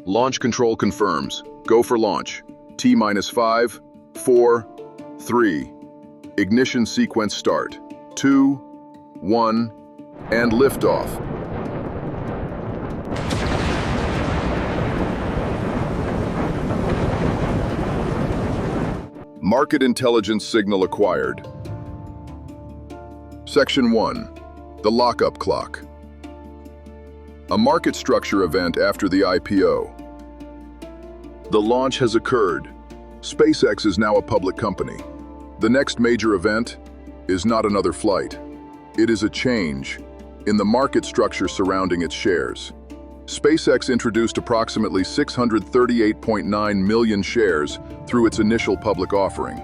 Launch control confirms. Go for launch. T-5, 4, 3. Ignition sequence start. 2, 1, and liftoff. Market intelligence signal acquired. Section 1. The lockup clock. A market structure event after the IPO. The launch has occurred. SpaceX is now a public company. The next major event is not another flight. It is a change in the market structure surrounding its shares. SpaceX introduced approximately 638.9 million shares through its initial public offering.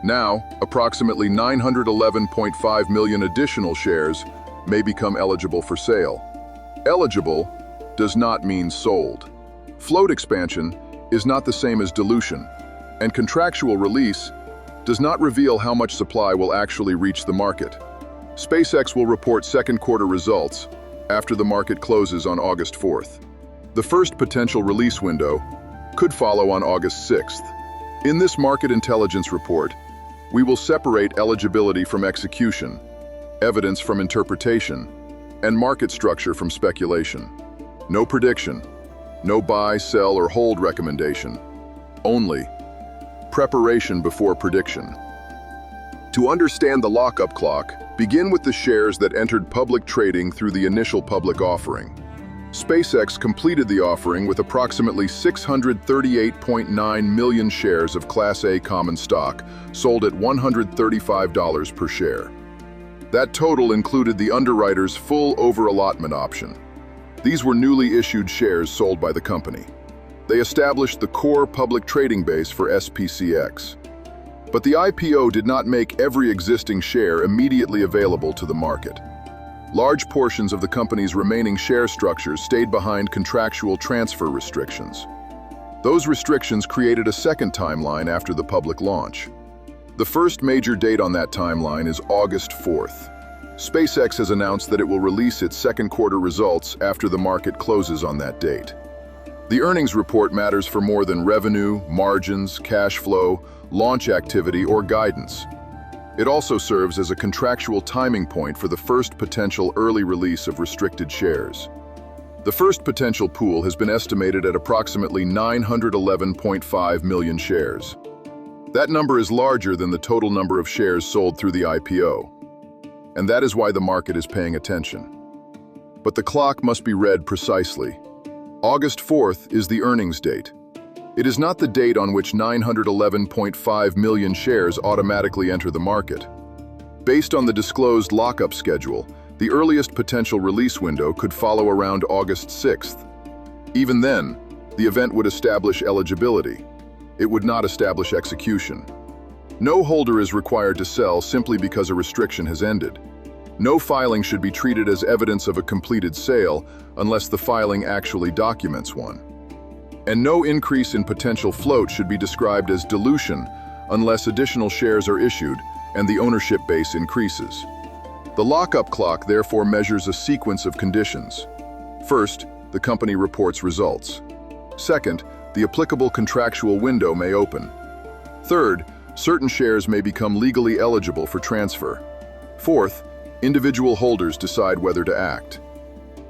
Now, approximately 911.5 million additional shares may become eligible for sale. Eligible does not mean sold. Float expansion is not the same as dilution, and contractual release does not reveal how much supply will actually reach the market. SpaceX will report second quarter results after the market closes on August 4th. The first potential release window could follow on August 6th. In this market intelligence report, we will separate eligibility from execution, evidence from interpretation, and market structure from speculation. No prediction, no buy, sell, or hold recommendation. Only preparation before prediction. To understand the lockup clock, begin with the shares that entered public trading through the initial public offering. SpaceX completed the offering with approximately 638.9 million shares of Class A common stock, sold at $135 per share. That total included the underwriter's full over-allotment option. These were newly issued shares sold by the company. They established the core public trading base for SPCX. But the IPO did not make every existing share immediately available to the market. Large portions of the company's remaining share structures stayed behind contractual transfer restrictions. Those restrictions created a second timeline after the public launch. The first major date on that timeline is August 4th. SpaceX has announced that it will release its second quarter results after the market closes on that date. The earnings report matters for more than revenue, margins, cash flow, launch activity, or guidance. It also serves as a contractual timing point for the first potential early release of restricted shares. The first potential pool has been estimated at approximately 911.5 million shares. That number is larger than the total number of shares sold through the IPO, and that is why the market is paying attention. But the clock must be read precisely. August 4th is the earnings date. It is not the date on which 911.5 million shares automatically enter the market. Based on the disclosed lockup schedule, the earliest potential release window could follow around August 6th. Even then, the event would establish eligibility. It would not establish execution. No holder is required to sell simply because a restriction has ended. No filing should be treated as evidence of a completed sale unless the filing actually documents one. And no increase in potential float should be described as dilution unless additional shares are issued and the ownership base increases. The lockup clock therefore measures a sequence of conditions. First, the company reports results. Second, the applicable contractual window may open. Third, certain shares may become legally eligible for transfer. Fourth, individual holders decide whether to act.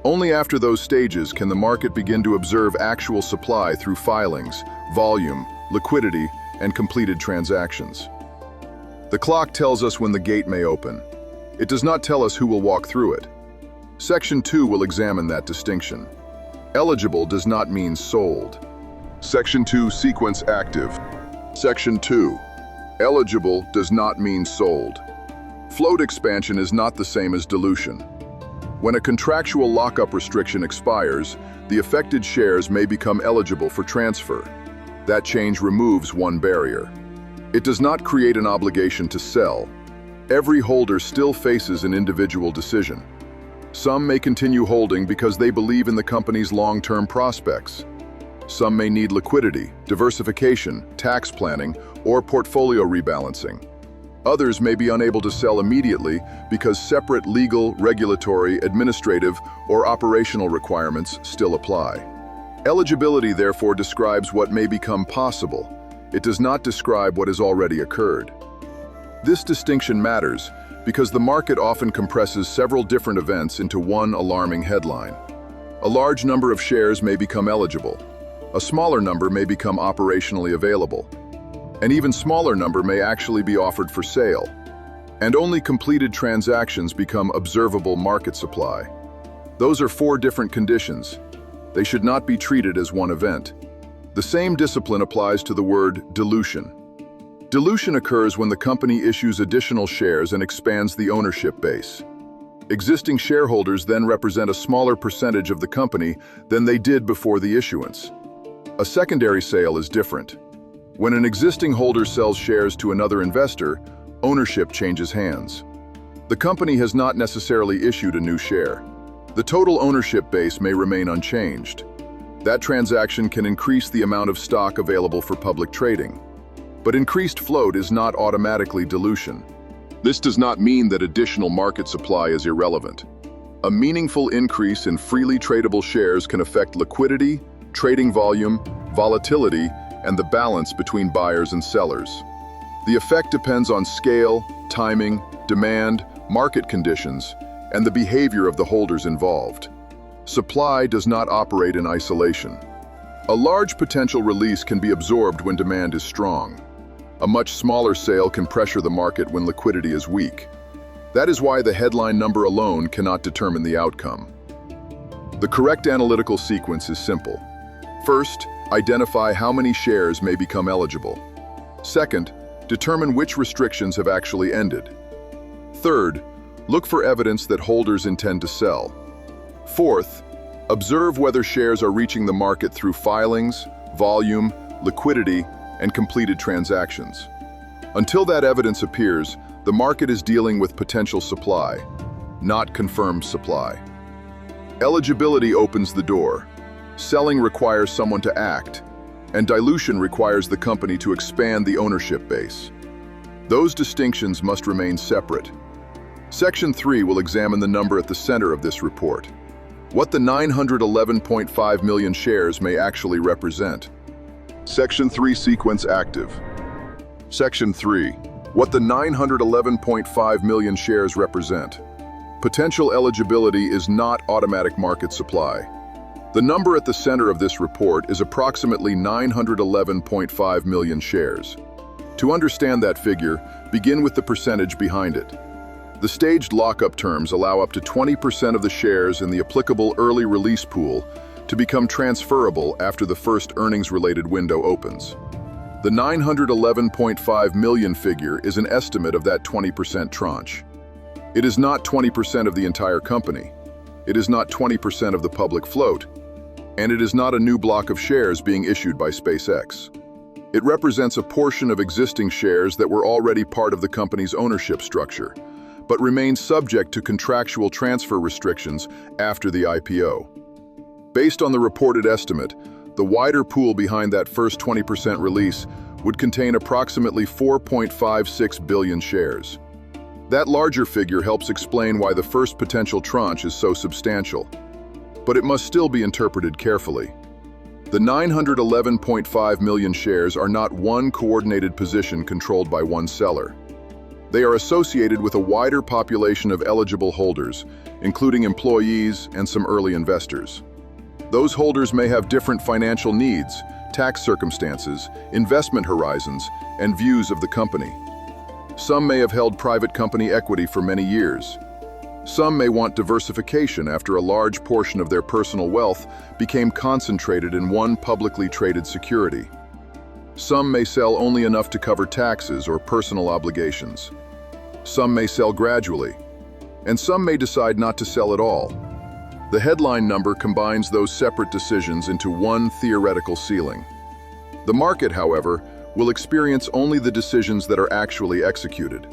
Only after those stages can the market begin to observe actual supply through filings, volume, liquidity, and completed transactions. The clock tells us when the gate may open. It does not tell us who will walk through it. Section 2 will examine that distinction. Eligible does not mean sold. Section 2 sequence active. Section 2. Eligible does not mean sold. Float expansion is not the same as dilution. When a contractual lockup restriction expires, the affected shares may become eligible for transfer. That change removes one barrier. It does not create an obligation to sell. Every holder still faces an individual decision. Some may continue holding because they believe in the company's long-term prospects. Some may need liquidity, diversification, tax planning, or portfolio rebalancing. Others may be unable to sell immediately because separate legal, regulatory, administrative, or operational requirements still apply. Eligibility, therefore, describes what may become possible. It does not describe what has already occurred. This distinction matters because the market often compresses several different events into one alarming headline. A large number of shares may become eligible. A smaller number may become operationally available. An even smaller number may actually be offered for sale. And only completed transactions become observable market supply. Those are four different conditions. They should not be treated as one event. The same discipline applies to the word dilution. Dilution occurs when the company issues additional shares and expands the ownership base. Existing shareholders then represent a smaller percentage of the company than they did before the issuance. A secondary sale is different. When an existing holder sells shares to another investor, ownership changes hands. The company has not necessarily issued a new share. The total ownership base may remain unchanged. That transaction can increase the amount of stock available for public trading. But increased float is not automatically dilution. This does not mean that additional market supply is irrelevant. A meaningful increase in freely tradable shares can affect liquidity, trading volume, volatility, and the balance between buyers and sellers. The effect depends on scale, timing, demand, market conditions, and the behavior of the holders involved. Supply does not operate in isolation. A large potential release can be absorbed when demand is strong. A much smaller sale can pressure the market when liquidity is weak. That is why the headline number alone cannot determine the outcome. The correct analytical sequence is simple. First, identify how many shares may become eligible. Second, determine which restrictions have actually ended. Third, look for evidence that holders intend to sell. Fourth, observe whether shares are reaching the market through filings, volume, liquidity, and completed transactions. Until that evidence appears, the market is dealing with potential supply, not confirmed supply. Eligibility opens the door. Selling requires someone to act, and dilution requires the company to expand the ownership base. Those distinctions must remain separate. Section 3 will examine the number at the center of this report. What the 911.5 million shares may actually represent. Section 3 sequence active. Section 3. What the 911.5 million shares represent. Potential eligibility is not automatic market supply. The number at the center of this report is approximately 911.5 million shares. To understand that figure, begin with the percentage behind it. The staged lockup terms allow up to 20% of the shares in the applicable early release pool to become transferable after the first earnings-related window opens. The 911.5 million figure is an estimate of that 20% tranche. It is not 20% of the entire company. It is not 20% of the public float. And it is not a new block of shares being issued by SpaceX. It represents a portion of existing shares that were already part of the company's ownership structure, but remain subject to contractual transfer restrictions after the IPO. Based on the reported estimate, the wider pool behind that first 20% release would contain approximately 4.56 billion shares. That larger figure helps explain why the first potential tranche is so substantial. But it must still be interpreted carefully. The 911.5 million shares are not one coordinated position controlled by one seller. They are associated with a wider population of eligible holders, including employees and some early investors. Those holders may have different financial needs, tax circumstances, investment horizons, and views of the company. Some may have held private company equity for many years. Some may want diversification after a large portion of their personal wealth became concentrated in one publicly traded security. Some may sell only enough to cover taxes or personal obligations. Some may sell gradually, and some may decide not to sell at all. The headline number combines those separate decisions into one theoretical ceiling. The market, however, will experience only the decisions that are actually executed.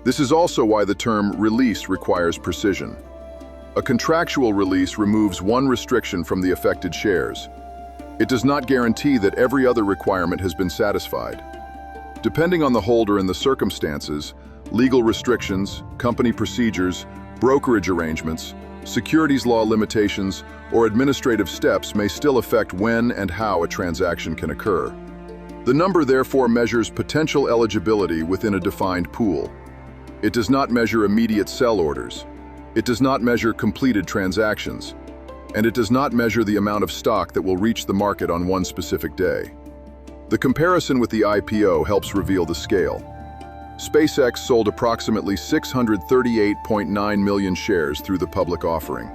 This is also why the term release requires precision. A contractual release removes one restriction from the affected shares. It does not guarantee that every other requirement has been satisfied. Depending on the holder and the circumstances, legal restrictions, company procedures, brokerage arrangements, securities law limitations, or administrative steps may still affect when and how a transaction can occur. The number therefore measures potential eligibility within a defined pool. It does not measure immediate sell orders. It does not measure completed transactions. And it does not measure the amount of stock that will reach the market on one specific day. The comparison with the IPO helps reveal the scale. SpaceX sold approximately 638.9 million shares through the public offering.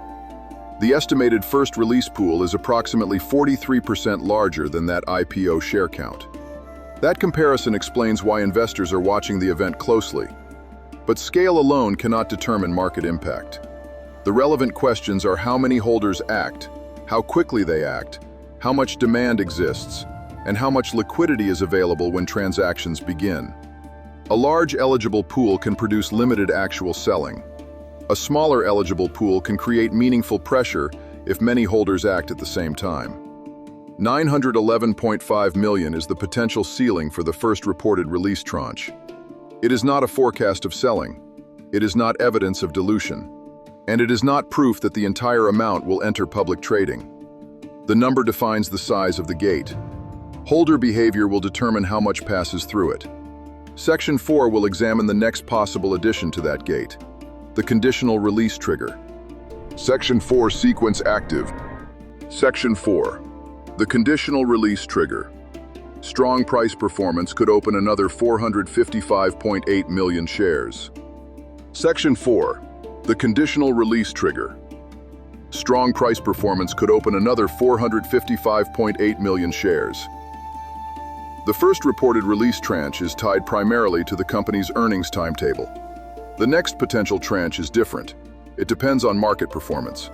The estimated first release pool is approximately 43% larger than that IPO share count. That comparison explains why investors are watching the event closely. But scale alone cannot determine market impact. The relevant questions are how many holders act, how quickly they act, how much demand exists, and how much liquidity is available when transactions begin. A large eligible pool can produce limited actual selling. A smaller eligible pool can create meaningful pressure if many holders act at the same time. 911.5 million is the potential ceiling for the first reported release tranche. It is not a forecast of selling. It is not evidence of dilution. And it is not proof that the entire amount will enter public trading. The number defines the size of the gate. Holder behavior will determine how much passes through it. Section 4 will examine the next possible addition to that gate, the conditional release trigger. Section 4 sequence active. Section 4, the conditional release trigger. Strong price performance could open another 455.8 million shares. Section 4, the conditional release trigger. Strong price performance could open another 455.8 million shares. The first reported release tranche is tied primarily to the company's earnings timetable. The next potential tranche is different. It depends on market performance.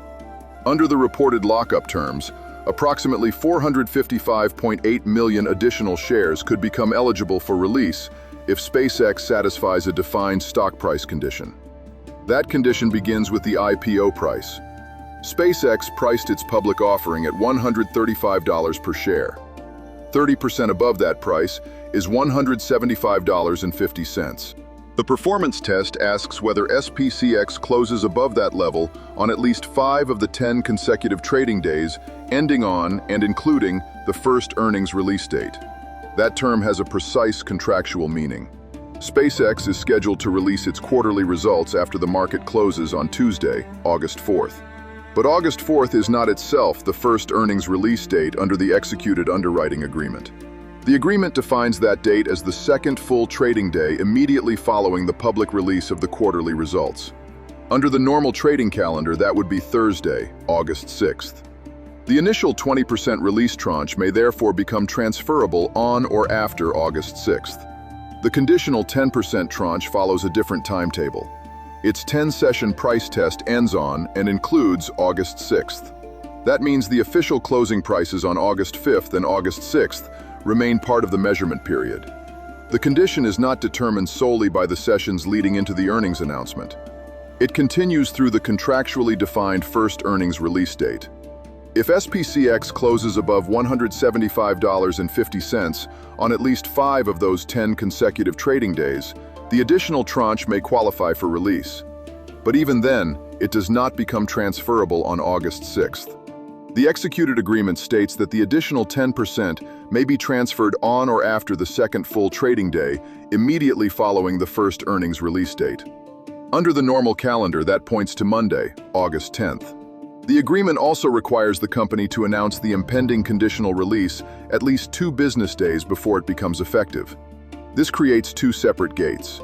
Under the reported lockup terms, approximately 455.8 million additional shares could become eligible for release if SpaceX satisfies a defined stock price condition. That condition begins with the IPO price. SpaceX priced its public offering at $135 per share. 30% above that price is $175.50. The performance test asks whether SPCX closes above that level on at least 5 of the 10 consecutive trading days, ending on and including the first earnings release date. That term has a precise contractual meaning. SpaceX is scheduled to release its quarterly results after the market closes on Tuesday, August 4th. But August 4th is not itself the first earnings release date under the executed underwriting agreement. The agreement defines that date as the second full trading day immediately following the public release of the quarterly results. Under the normal trading calendar, that would be Thursday, August 6th. The initial 20% release tranche may therefore become transferable on or after August 6th. The conditional 10% tranche follows a different timetable. Its 10-session price test ends on and includes August 6th. That means the official closing prices on August 5th and August 6th remain part of the measurement period. The condition is not determined solely by the sessions leading into the earnings announcement. It continues through the contractually defined first earnings release date. If SPCX closes above $175.50 on at least 5 of those 10 consecutive trading days, the additional tranche may qualify for release. But even then, it does not become transferable on August 6th. The executed agreement states that the additional 10% may be transferred on or after the second full trading day, immediately following the first earnings release date. Under the normal calendar, that points to Monday, August 10th. The agreement also requires the company to announce the impending conditional release at least 2 business days before it becomes effective. This creates 2 separate gates.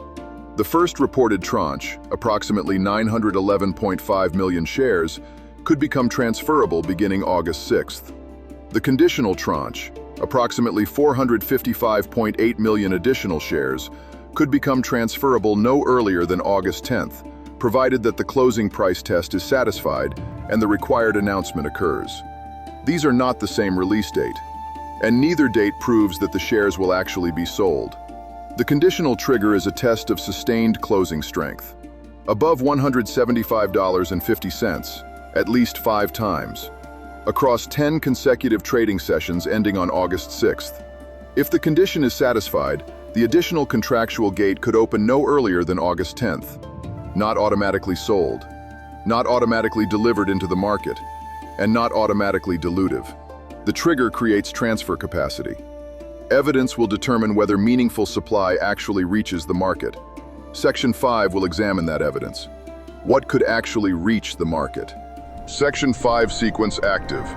The first reported tranche, approximately 911.5 million shares, could become transferable beginning August 6th. The conditional tranche, approximately 455.8 million additional shares, could become transferable no earlier than August 10th, provided that the closing price test is satisfied and the required announcement occurs. These are not the same release date, and neither date proves that the shares will actually be sold. The conditional trigger is a test of sustained closing strength. Above $175.50, at least 5 times, across 10 consecutive trading sessions ending on August 6th. If the condition is satisfied, the additional contractual gate could open no earlier than August 10th. Not automatically sold. not automatically delivered into the market, and not automatically dilutive. The trigger creates transfer capacity. Evidence will determine whether meaningful supply actually reaches the market. Section 5 will examine that evidence. What could actually reach the market? Section 5 sequence active.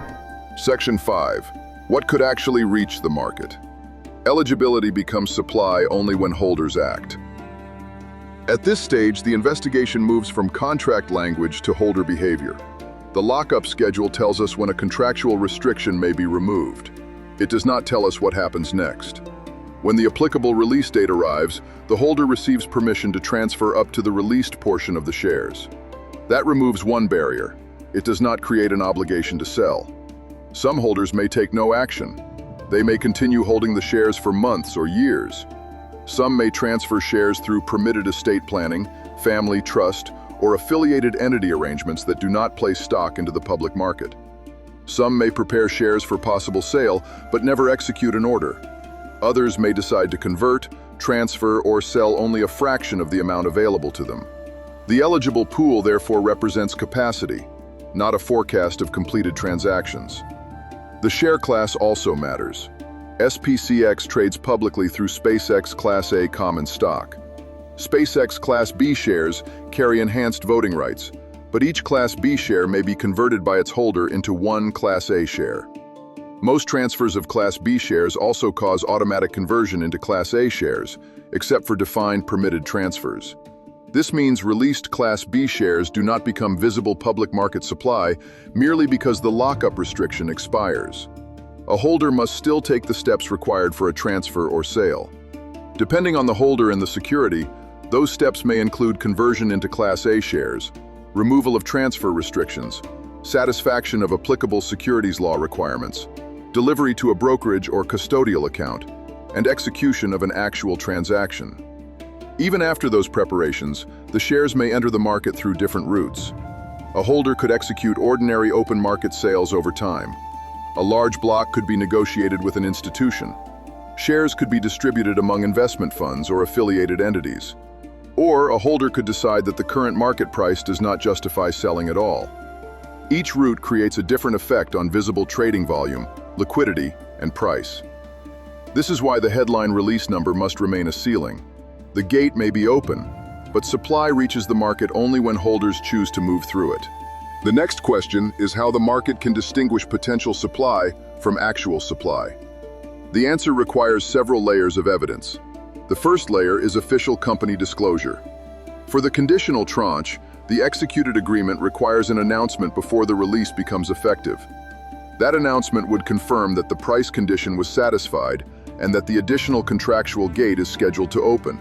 Section 5. What could actually reach the market? Eligibility becomes supply only when holders act. At this stage, the investigation moves from contract language to holder behavior. The lockup schedule tells us when a contractual restriction may be removed. It does not tell us what happens next. When the applicable release date arrives, the holder receives permission to transfer up to the released portion of the shares. That removes one barrier. It does not create an obligation to sell. Some holders may take no action. They may continue holding the shares for months or years. Some may transfer shares through permitted estate planning, family trust, or affiliated entity arrangements that do not place stock into the public market. Some may prepare shares for possible sale, but never execute an order. Others may decide to convert, transfer, or sell only a fraction of the amount available to them. The eligible pool therefore represents capacity, not a forecast of completed transactions. The share class also matters. SPCX trades publicly through SpaceX Class A common stock. SpaceX Class B shares carry enhanced voting rights, but each Class B share may be converted by its holder into one Class A share. Most transfers of Class B shares also cause automatic conversion into Class A shares, except for defined permitted transfers. This means released Class B shares do not become visible public market supply merely because the lockup restriction expires. A holder must still take the steps required for a transfer or sale. Depending on the holder and the security, those steps may include conversion into Class A shares, removal of transfer restrictions, satisfaction of applicable securities law requirements, delivery to a brokerage or custodial account, and execution of an actual transaction. Even after those preparations, the shares may enter the market through different routes. A holder could execute ordinary open market sales over time. A large block could be negotiated with an institution. Shares could be distributed among investment funds or affiliated entities. Or a holder could decide that the current market price does not justify selling at all. Each route creates a different effect on visible trading volume, liquidity, and price. This is why the headline release number must remain a ceiling. The gate may be open, but supply reaches the market only when holders choose to move through it. The next question is how the market can distinguish potential supply from actual supply. The answer requires several layers of evidence. The first layer is official company disclosure. For the conditional tranche, the executed agreement requires an announcement before the release becomes effective. That announcement would confirm that the price condition was satisfied and that the additional contractual gate is scheduled to open.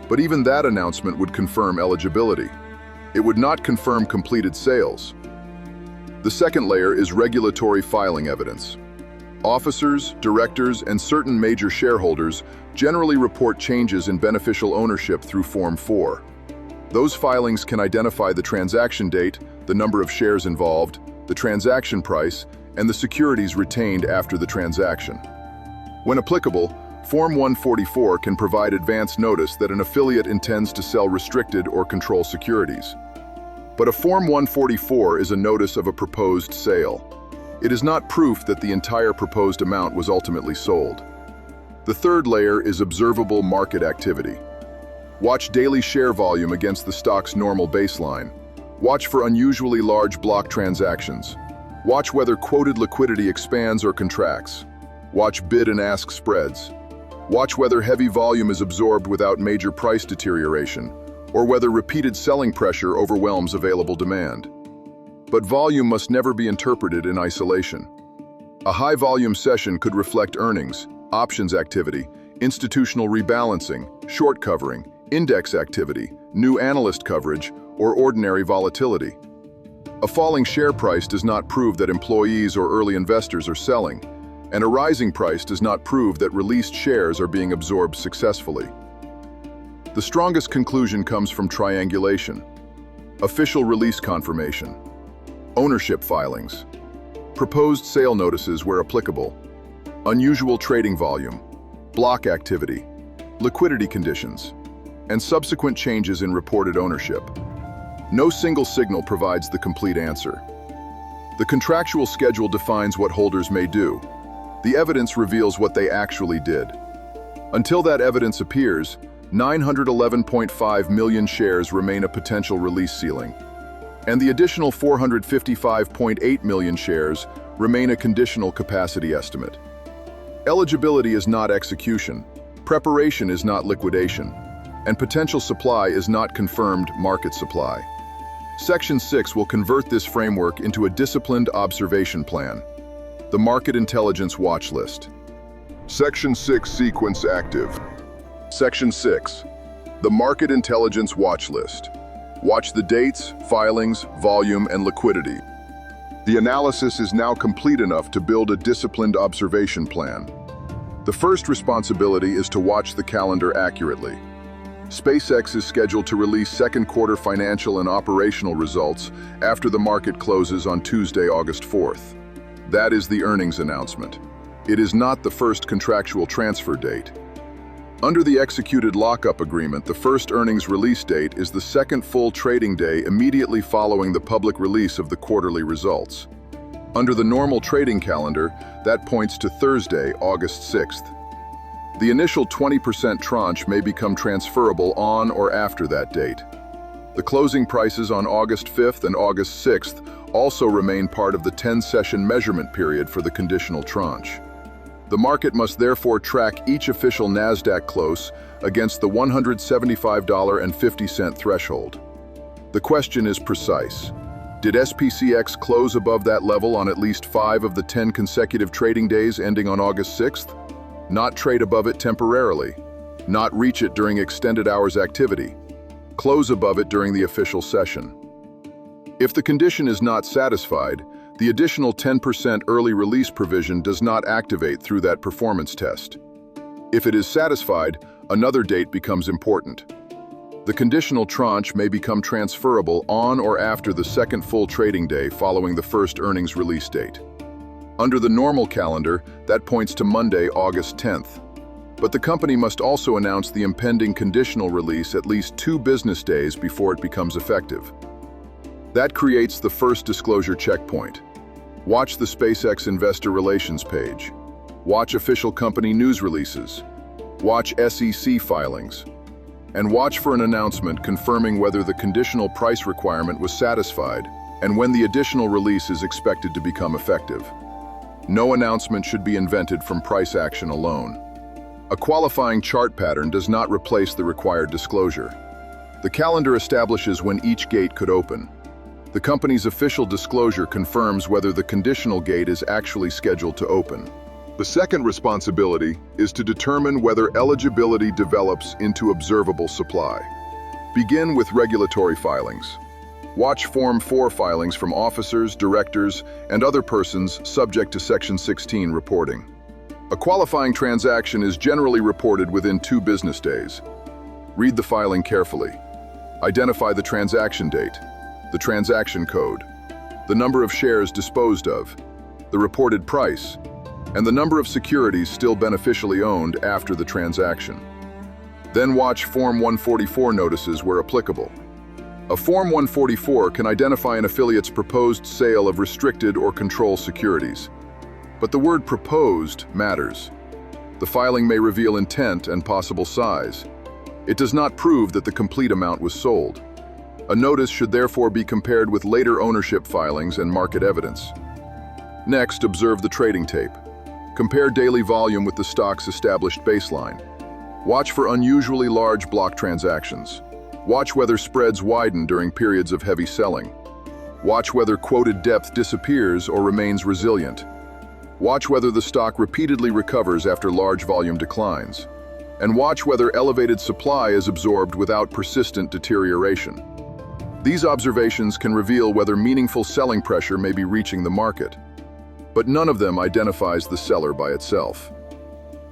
But even that announcement would confirm eligibility. It would not confirm completed sales. The second layer is regulatory filing evidence. Officers, directors, and certain major shareholders generally report changes in beneficial ownership through Form 4. Those filings can identify the transaction date, the number of shares involved, the transaction price, and the securities retained after the transaction. When applicable, Form 144 can provide advance notice that an affiliate intends to sell restricted or control securities. But a Form 144 is a notice of a proposed sale. It is not proof that the entire proposed amount was ultimately sold. The third layer is observable market activity. Watch daily share volume against the stock's normal baseline. Watch for unusually large block transactions. Watch whether quoted liquidity expands or contracts. Watch bid and ask spreads. Watch whether heavy volume is absorbed without major price deterioration, or whether repeated selling pressure overwhelms available demand. But volume must never be interpreted in isolation. A high-volume session could reflect earnings, options activity, institutional rebalancing, short covering, index activity, new analyst coverage, or ordinary volatility. A falling share price does not prove that employees or early investors are selling, and a rising price does not prove that released shares are being absorbed successfully. The strongest conclusion comes from triangulation. Official release confirmation. Ownership filings. Proposed sale notices where applicable. Unusual trading volume. Block activity. Liquidity conditions. And subsequent changes in reported ownership. No single signal provides the complete answer. The contractual schedule defines what holders may do. The evidence reveals what they actually did. Until that evidence appears, 911.5 million shares remain a potential release ceiling, and the additional 455.8 million shares remain a conditional capacity estimate. Eligibility is not execution, preparation is not liquidation, and potential supply is not confirmed market supply. Section 6 will convert this framework into a disciplined observation plan, the Market Intelligence Watchlist. Section 6 Sequence Active. Section 6, the Market Intelligence Watchlist. Watch the dates, filings, volume, and liquidity. The analysis is now complete enough to build a disciplined observation plan. The first responsibility is to watch the calendar accurately. SpaceX is scheduled to release second quarter financial and operational results after the market closes on Tuesday, August 4th. That is the earnings announcement. It is not the first contractual transfer date. Under the executed lockup agreement, the first earnings release date is the second full trading day immediately following the public release of the quarterly results. Under the normal trading calendar, that points to Thursday, August 6th. The initial 20% tranche may become transferable on or after that date. The closing prices on August 5th and August 6th also remain part of the 10-session measurement period for the conditional tranche. The market must therefore track each official NASDAQ close against the $175.50 threshold. The question is precise. Did SPCX close above that level on at least 5 of the 10 consecutive trading days ending on August 6th? Not trade above it temporarily. Not reach it during extended hours activity. Close above it during the official session. If the condition is not satisfied, the additional 10% early release provision does not activate through that performance test. If it is satisfied, another date becomes important. The conditional tranche may become transferable on or after the second full trading day following the first earnings release date. Under the normal calendar, that points to Monday, August 10th. But the company must also announce the impending conditional release at least 2 business days before it becomes effective. That creates the first disclosure checkpoint. Watch the SpaceX Investor Relations page. Watch official company news releases. Watch SEC filings. And watch for an announcement confirming whether the conditional price requirement was satisfied and when the additional release is expected to become effective. No announcement should be invented from price action alone. A qualifying chart pattern does not replace the required disclosure. The calendar establishes when each gate could open. The company's official disclosure confirms whether the conditional gate is actually scheduled to open. The second responsibility is to determine whether eligibility develops into observable supply. Begin with regulatory filings. Watch Form 4 filings from officers, directors, and other persons subject to Section 16 reporting. A qualifying transaction is generally reported within 2 business days. Read the filing carefully. Identify the transaction date, the transaction code, the number of shares disposed of, the reported price, and the number of securities still beneficially owned after the transaction. Then watch Form 144 notices where applicable. A Form 144 can identify an affiliate's proposed sale of restricted or control securities. But the word proposed matters. The filing may reveal intent and possible size. It does not prove that the complete amount was sold. A notice should therefore be compared with later ownership filings and market evidence. Next, observe the trading tape. Compare daily volume with the stock's established baseline. Watch for unusually large block transactions. Watch whether spreads widen during periods of heavy selling. Watch whether quoted depth disappears or remains resilient. Watch whether the stock repeatedly recovers after large volume declines. And watch whether elevated supply is absorbed without persistent deterioration. These observations can reveal whether meaningful selling pressure may be reaching the market. But none of them identifies the seller by itself.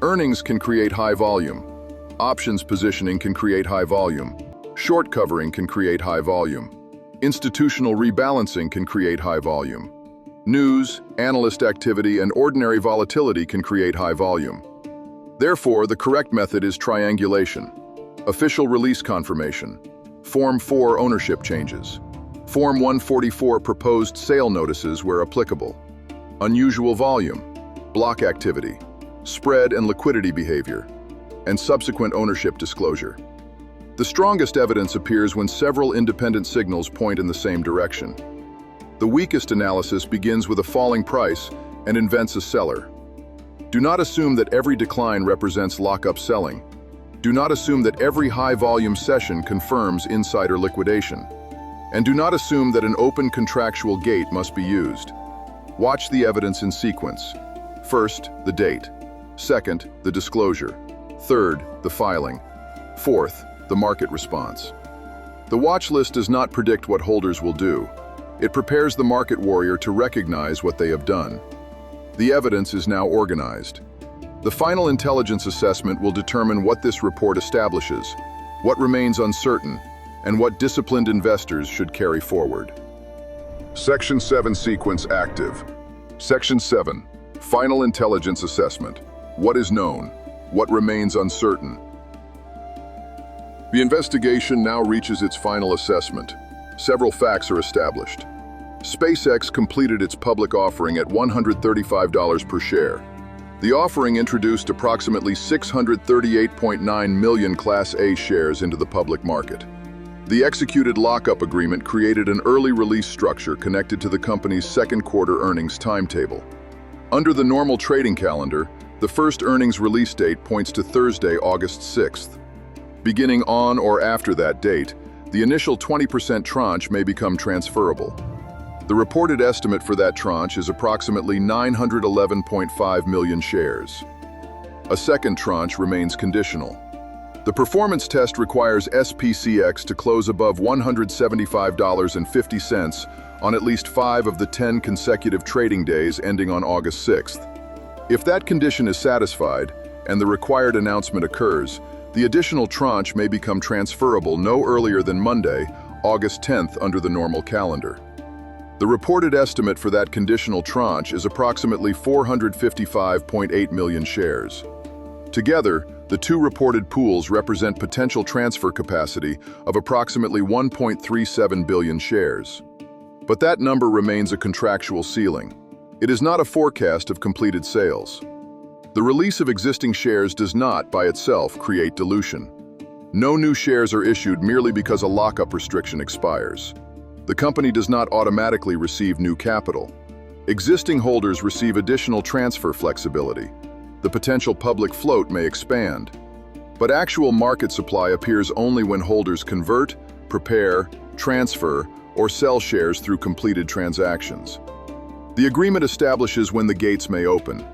Earnings can create high volume. Options positioning can create high volume. Short covering can create high volume. Institutional rebalancing can create high volume. News, analyst activity, and ordinary volatility can create high volume. Therefore, the correct method is triangulation. Official release confirmation. Form 4 ownership changes. Form 144 proposed sale notices where applicable. Unusual volume, block activity, spread and liquidity behavior, and subsequent ownership disclosure. The strongest evidence appears when several independent signals point in the same direction. The weakest analysis begins with a falling price and invents a seller. Do not assume that every decline represents lockup selling. Do not assume that every high-volume session confirms insider liquidation. And do not assume that an open contractual gate must be used. Watch the evidence in sequence. First, the date. Second, the disclosure. Third, the filing. Fourth, the market response. The watch list does not predict what holders will do. It prepares the market warrior to recognize what they have done. The evidence is now organized. The final intelligence assessment will determine what this report establishes, what remains uncertain, and what disciplined investors should carry forward. Section 7 sequence active. Section 7, final intelligence assessment. What is known? What remains uncertain? The investigation now reaches its final assessment. Several facts are established. SpaceX completed its public offering at $135 per share. The offering introduced approximately 638.9 million Class A shares into the public market. The executed lockup agreement created an early release structure connected to the company's second quarter earnings timetable. Under the normal trading calendar, the first earnings release date points to Thursday, August 6th. Beginning on or after that date, the initial 20% tranche may become transferable. The reported estimate for that tranche is approximately 911.5 million shares. A second tranche remains conditional. The performance test requires SPCX to close above $175.50 on at least 5 of the 10 consecutive trading days ending on August 6th. If that condition is satisfied and the required announcement occurs, the additional tranche may become transferable no earlier than Monday, August 10th under the normal calendar. The reported estimate for that conditional tranche is approximately 455.8 million shares. Together, the two reported pools represent potential transfer capacity of approximately 1.37 billion shares. But that number remains a contractual ceiling. It is not a forecast of completed sales. The release of existing shares does not, by itself, create dilution. No new shares are issued merely because a lockup restriction expires. The company does not automatically receive new capital. Existing holders receive additional transfer flexibility. The potential public float may expand. But actual market supply appears only when holders convert, prepare, transfer, or sell shares through completed transactions. The agreement establishes when the gates may open.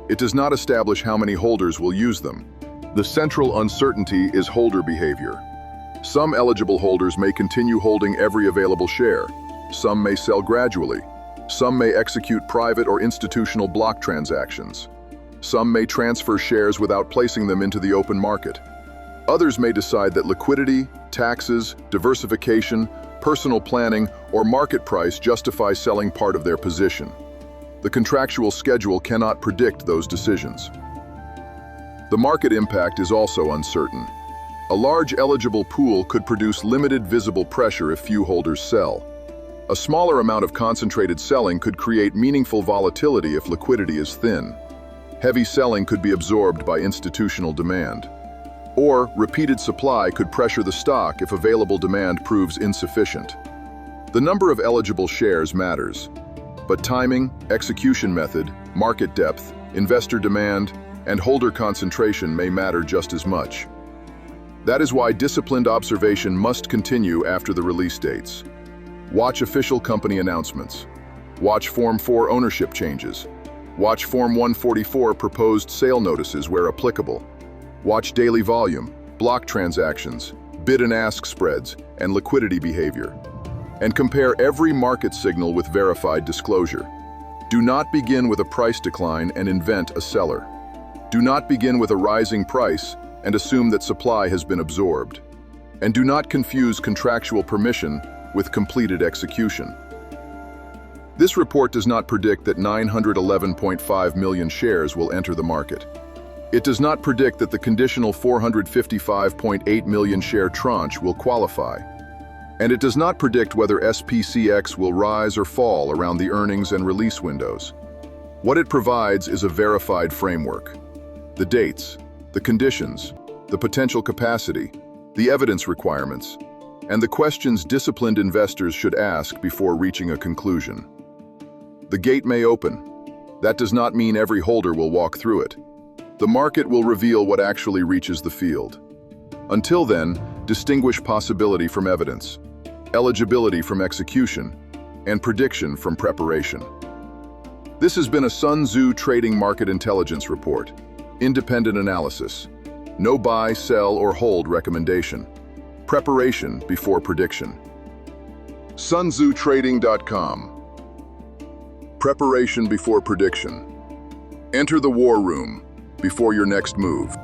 It does not establish how many holders will use them. The central uncertainty is holder behavior. Some eligible holders may continue holding every available share. Some may sell gradually. Some may execute private or institutional block transactions. Some may transfer shares without placing them into the open market. Others may decide that liquidity, taxes, diversification, personal planning, or market price justify selling part of their position. The contractual schedule cannot predict those decisions. The market impact is also uncertain. A large eligible pool could produce limited visible pressure if few holders sell. A smaller amount of concentrated selling could create meaningful volatility if liquidity is thin. Heavy selling could be absorbed by institutional demand. Or repeated supply could pressure the stock if available demand proves insufficient. The number of eligible shares matters, but timing, execution method, market depth, investor demand, and holder concentration may matter just as much. That is why disciplined observation must continue after the release dates. Watch official company announcements. Watch Form 4 ownership changes. Watch Form 144 proposed sale notices where applicable. Watch daily volume, block transactions, bid and ask spreads, and liquidity behavior. And compare every market signal with verified disclosure. Do not begin with a price decline and invent a seller. Do not begin with a rising price and assume that supply has been absorbed. And do not confuse contractual permission with completed execution. This report does not predict that 911.5 million shares will enter the market. It does not predict that the conditional 455.8 million share tranche will qualify. And it does not predict whether SPCX will rise or fall around the earnings and release windows. What it provides is a verified framework. The dates, the conditions, the potential capacity, the evidence requirements, and the questions disciplined investors should ask before reaching a conclusion. The gate may open. That does not mean every holder will walk through it. The market will reveal what actually reaches the field. Until then, distinguish possibility from evidence, eligibility from execution, and prediction from preparation. This has been a Sun Tzu Trading Market Intelligence Report. Independent analysis. No buy, sell, or hold recommendation. Preparation before prediction. SunTzuTrading.com. Preparation before prediction. Enter the war room before your next move.